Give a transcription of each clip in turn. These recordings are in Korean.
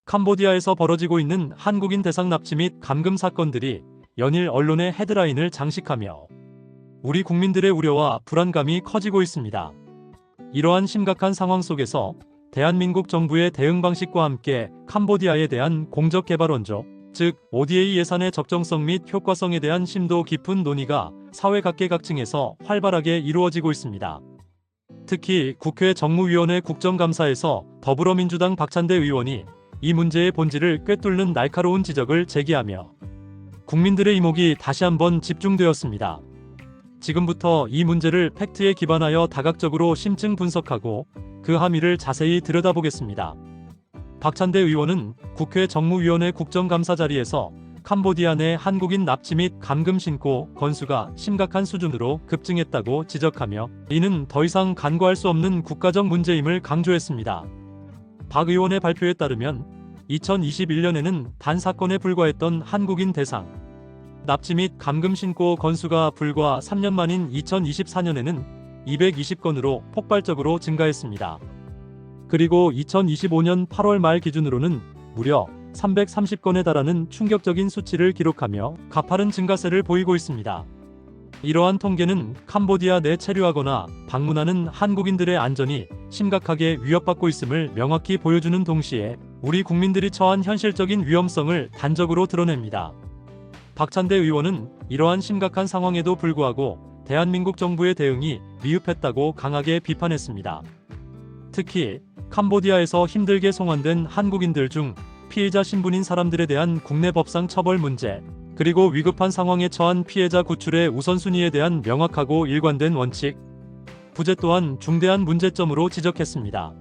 캄보디아에서 벌어지고 있는 한국인 대상 납치 및 감금 사건들이 연일 언론의 헤드라인을 장식하며 우리 국민들의 우려와 불안감이 커지고 있습니다. 이러한 심각한 상황 속에서 대한민국 정부의 대응 방식과 함께 캄보디아에 대한 공적 개발 원조, 즉 ODA 예산의 적정성 및 효과성에 대한 심도 깊은 논의가 사회 각계각층에서 활발하게 이루어지고 있습니다. 특히 국회 정무위원회 국정감사에서 더불어민주당 박찬대 의원이 이 문제의 본질을 꿰뚫는 날카로운 지적을 제기하며 국민들의 이목이 다시 한번 집중되었습니다. 지금부터 이 문제를 팩트에 기반하여 다각적으로 심층 분석하고 그 함의를 자세히 들여다보겠습니다. 박찬대 의원은 국회 정무위원회 국정감사 자리에서 캄보디아 내 한국인 납치 및 감금 신고 건수가 심각한 수준으로 급증했다고 지적하며 이는 더 이상 간과할 수 없는 국가적 문제임을 강조했습니다. 박 의원의 발표에 따르면 2021년에는 단 사건에 불과했던 한국인 대상 납치 및 감금 신고 건수가 불과 3년 만인 2024년에는 220건으로 폭발적으로 증가했습니다. 그리고 2025년 8월 말 기준으로는 무려 330건에 달하는 충격적인 수치를 기록하며 가파른 증가세를 보이고 있습니다. 이러한 통계는 캄보디아 내 체류하거나 방문하는 한국인들의 안전이 심각하게 위협받고 있음을 명확히 보여주는 동시에 우리 국민들이 처한 현실적인 위험성을 단적으로 드러냅니다. 박찬대 의원은 이러한 심각한 상황에도 불구하고 대한민국 정부의 대응이 미흡했다고 강하게 비판했습니다. 특히 캄보디아에서 힘들게 송환된 한국인들 중 피해자 신분인 사람들에 대한 국내 법상 처벌 문제, 그리고 위급한 상황에 처한 피해자 구출의 우선순위에 대한 명확하고 일관된 원칙, 부재 또한 중대한 문제점으로 지적했습니다.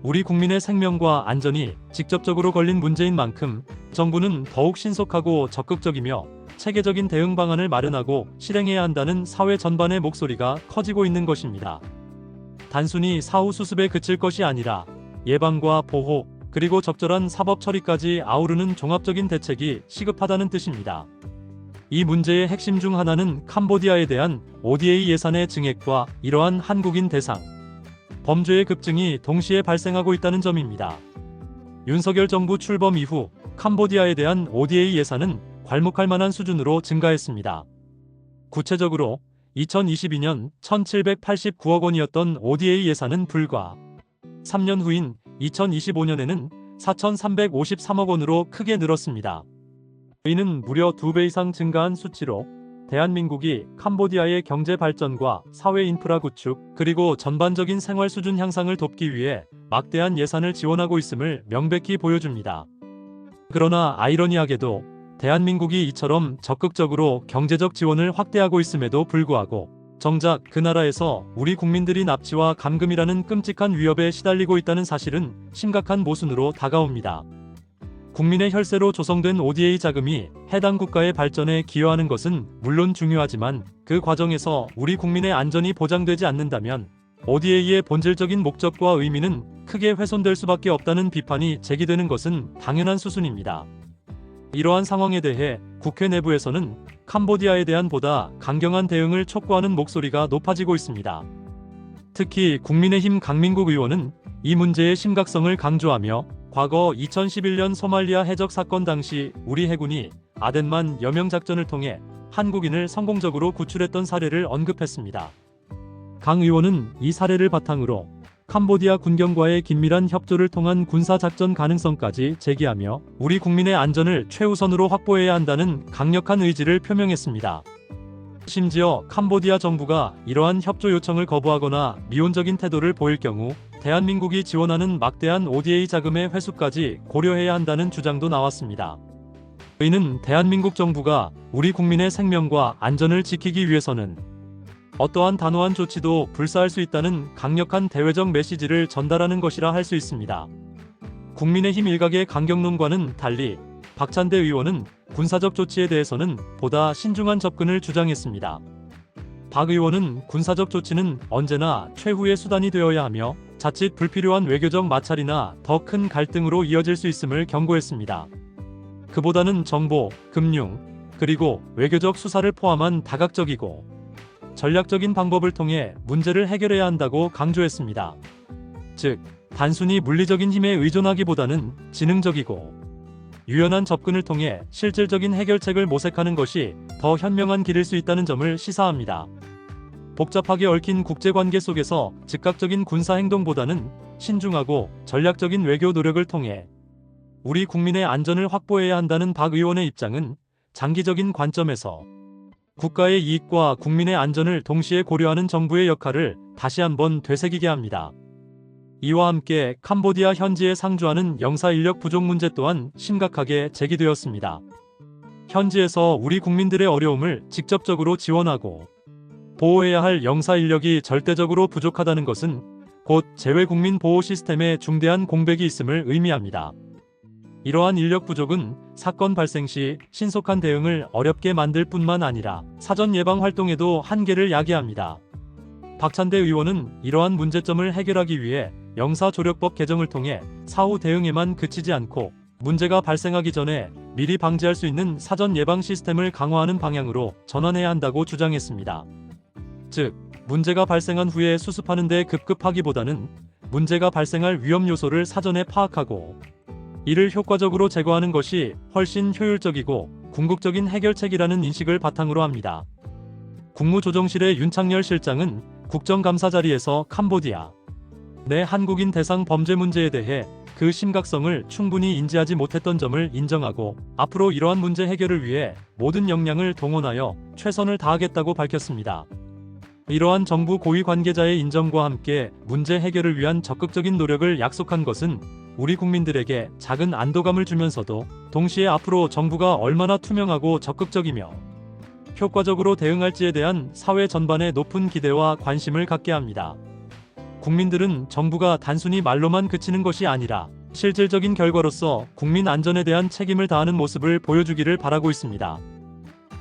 우리 국민의 생명과 안전이 직접적으로 걸린 문제인 만큼 정부는 더욱 신속하고 적극적이며 체계적인 대응 방안을 마련하고 실행해야 한다는 사회 전반의 목소리가 커지고 있는 것입니다. 단순히 사후 수습에 그칠 것이 아니라 예방과 보호, 그리고 적절한 사법 처리까지 아우르는 종합적인 대책이 시급하다는 뜻입니다. 이 문제의 핵심 중 하나는 캄보디아에 대한 ODA 예산의 증액과 이러한 한국인 대상 범죄의 급증이 동시에 발생하고 있다는 점입니다. 윤석열 정부 출범 이후 캄보디아에 대한 ODA 예산은 괄목할 만한 수준으로 증가했습니다. 구체적으로 2022년 1,789억 원이었던 ODA 예산은 불과 3년 후인 2025년에는 4,353억 원으로 크게 늘었습니다. 이는 무려 2배 이상 증가한 수치로 대한민국이 캄보디아의 경제 발전과 사회 인프라 구축, 그리고 전반적인 생활 수준 향상을 돕기 위해 막대한 예산을 지원하고 있음을 명백히 보여줍니다. 그러나 아이러니하게도 대한민국이 이처럼 적극적으로 경제적 지원을 확대하고 있음에도 불구하고 정작 그 나라에서 우리 국민들이 납치와 감금이라는 끔찍한 위협에 시달리고 있다는 사실은 심각한 모순으로 다가옵니다. 국민의 혈세로 조성된 ODA 자금이 해당 국가의 발전에 기여하는 것은 물론 중요하지만 그 과정에서 우리 국민의 안전이 보장되지 않는다면 ODA의 본질적인 목적과 의미는 크게 훼손될 수밖에 없다는 비판이 제기되는 것은 당연한 수순입니다. 이러한 상황에 대해 국회 내부에서는 캄보디아에 대한 보다 강경한 대응을 촉구하는 목소리가 높아지고 있습니다. 특히 국민의힘 강민국 의원은 이 문제의 심각성을 강조하며 과거 2011년 소말리아 해적 사건 당시 우리 해군이 아덴만 여명 작전을 통해 한국인을 성공적으로 구출했던 사례를 언급했습니다. 강 의원은 이 사례를 바탕으로 캄보디아 군경과의 긴밀한 협조를 통한 군사작전 가능성까지 제기하며 우리 국민의 안전을 최우선으로 확보해야 한다는 강력한 의지를 표명했습니다. 심지어 캄보디아 정부가 이러한 협조 요청을 거부하거나 미온적인 태도를 보일 경우 대한민국이 지원하는 막대한 ODA 자금의 회수까지 고려해야 한다는 주장도 나왔습니다. 이는 대한민국 정부가 우리 국민의 생명과 안전을 지키기 위해서는 어떠한 단호한 조치도 불사할 수 있다는 강력한 대외적 메시지를 전달하는 것이라 할 수 있습니다. 국민의힘 일각의 강경론과는 달리 박찬대 의원은 군사적 조치에 대해서는 보다 신중한 접근을 주장했습니다. 박 의원은 군사적 조치는 언제나 최후의 수단이 되어야 하며 자칫 불필요한 외교적 마찰이나 더 큰 갈등으로 이어질 수 있음을 경고했습니다. 그보다는 정보, 금융, 그리고 외교적 수사를 포함한 다각적이고 전략적인 방법을 통해 문제를 해결해야 한다고 강조했습니다. 즉, 단순히 물리적인 힘에 의존하기보다는 지능적이고 유연한 접근을 통해 실질적인 해결책을 모색하는 것이 더 현명한 길일 수 있다는 점을 시사합니다. 복잡하게 얽힌 국제관계 속에서 즉각적인 군사 행동보다는 신중하고 전략적인 외교 노력을 통해 우리 국민의 안전을 확보해야 한다는 박 의원의 입장은 장기적인 관점에서 국가의 이익과 국민의 안전을 동시에 고려하는 정부의 역할을 다시 한번 되새기게 합니다. 이와 함께 캄보디아 현지에 상주하는 영사 인력 부족 문제 또한 심각하게 제기되었습니다. 현지에서 우리 국민들의 어려움을 직접적으로 지원하고 보호해야 할 영사 인력이 절대적으로 부족하다는 것은 곧 재외국민 보호 시스템에 중대한 공백이 있음을 의미합니다. 이러한 인력 부족은 사건 발생 시 신속한 대응을 어렵게 만들 뿐만 아니라 사전 예방 활동에도 한계를 야기합니다. 박찬대 의원은 이러한 문제점을 해결하기 위해 영사조력법 개정을 통해 사후 대응에만 그치지 않고 문제가 발생하기 전에 미리 방지할 수 있는 사전 예방 시스템을 강화하는 방향으로 전환해야 한다고 주장했습니다. 즉, 문제가 발생한 후에 수습하는 데 급급하기보다는 문제가 발생할 위험 요소를 사전에 파악하고 이를 효과적으로 제거하는 것이 훨씬 효율적이고 궁극적인 해결책이라는 인식을 바탕으로 합니다. 국무조정실의 윤창열 실장은 국정감사 자리에서 캄보디아 내 한국인 대상 범죄 문제에 대해 그 심각성을 충분히 인지하지 못했던 점을 인정하고 앞으로 이러한 문제 해결을 위해 모든 역량을 동원하여 최선을 다하겠다고 밝혔습니다. 이러한 정부 고위 관계자의 인정과 함께 문제 해결을 위한 적극적인 노력을 약속한 것은 우리 국민들에게 작은 안도감을 주면서도 동시에 앞으로 정부가 얼마나 투명하고 적극적이며 효과적으로 대응할지에 대한 사회 전반의 높은 기대와 관심을 갖게 합니다. 국민들은 정부가 단순히 말로만 그치는 것이 아니라 실질적인 결과로서 국민 안전에 대한 책임을 다하는 모습을 보여주기를 바라고 있습니다.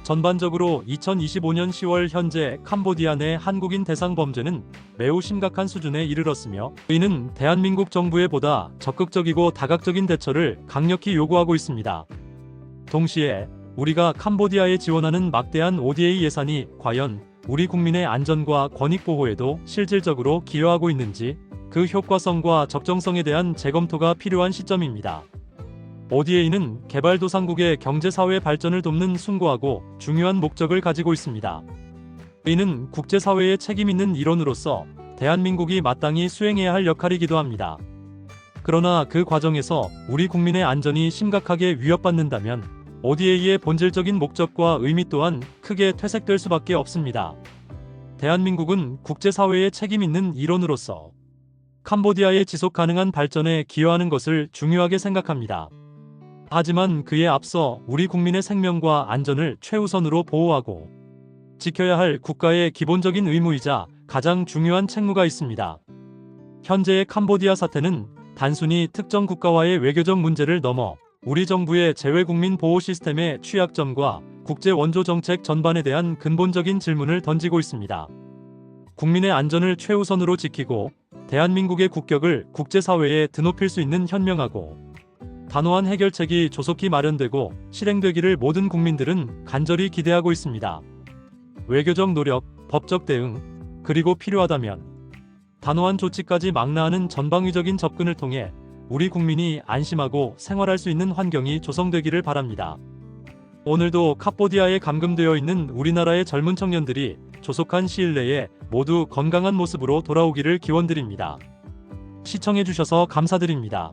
전반적으로 2025년 10월 현재 캄보디아 내 한국인 대상 범죄는 매우 심각한 수준에 이르렀으며 이는 대한민국 정부의 보다 적극적이고 다각적인 대처를 강력히 요구하고 있습니다. 동시에 우리가 캄보디아에 지원하는 막대한 ODA 예산이 과연 우리 국민의 안전과 권익 보호에도 실질적으로 기여하고 있는지 그 효과성과 적정성에 대한 재검토가 필요한 시점입니다. ODA는 개발도상국의 경제사회 발전을 돕는 숭고하고 중요한 목적을 가지고 있습니다. 이는 국제사회의 책임있는 일원으로서 대한민국이 마땅히 수행해야 할 역할이기도 합니다. 그러나 그 과정에서 우리 국민의 안전이 심각하게 위협받는다면 ODA의 본질적인 목적과 의미 또한 크게 퇴색될 수밖에 없습니다. 대한민국은 국제사회의 책임있는 일원으로서 캄보디아의 지속가능한 발전에 기여하는 것을 중요하게 생각합니다. 하지만 그에 앞서 우리 국민의 생명과 안전을 최우선으로 보호하고 지켜야 할 국가의 기본적인 의무이자 가장 중요한 책무가 있습니다. 현재의 캄보디아 사태는 단순히 특정 국가와의 외교적 문제를 넘어 우리 정부의 재외국민 보호 시스템의 취약점과 국제 원조 정책 전반에 대한 근본적인 질문을 던지고 있습니다. 국민의 안전을 최우선으로 지키고 대한민국의 국격을 국제사회에 드높일 수 있는 현명하고 단호한 해결책이 조속히 마련되고 실행되기를 모든 국민들은 간절히 기대하고 있습니다. 외교적 노력, 법적 대응, 그리고 필요하다면 단호한 조치까지 망라하는 전방위적인 접근을 통해 우리 국민이 안심하고 생활할 수 있는 환경이 조성되기를 바랍니다. 오늘도 캄보디아에 감금되어 있는 우리나라의 젊은 청년들이 조속한 시일 내에 모두 건강한 모습으로 돌아오기를 기원드립니다. 시청해주셔서 감사드립니다.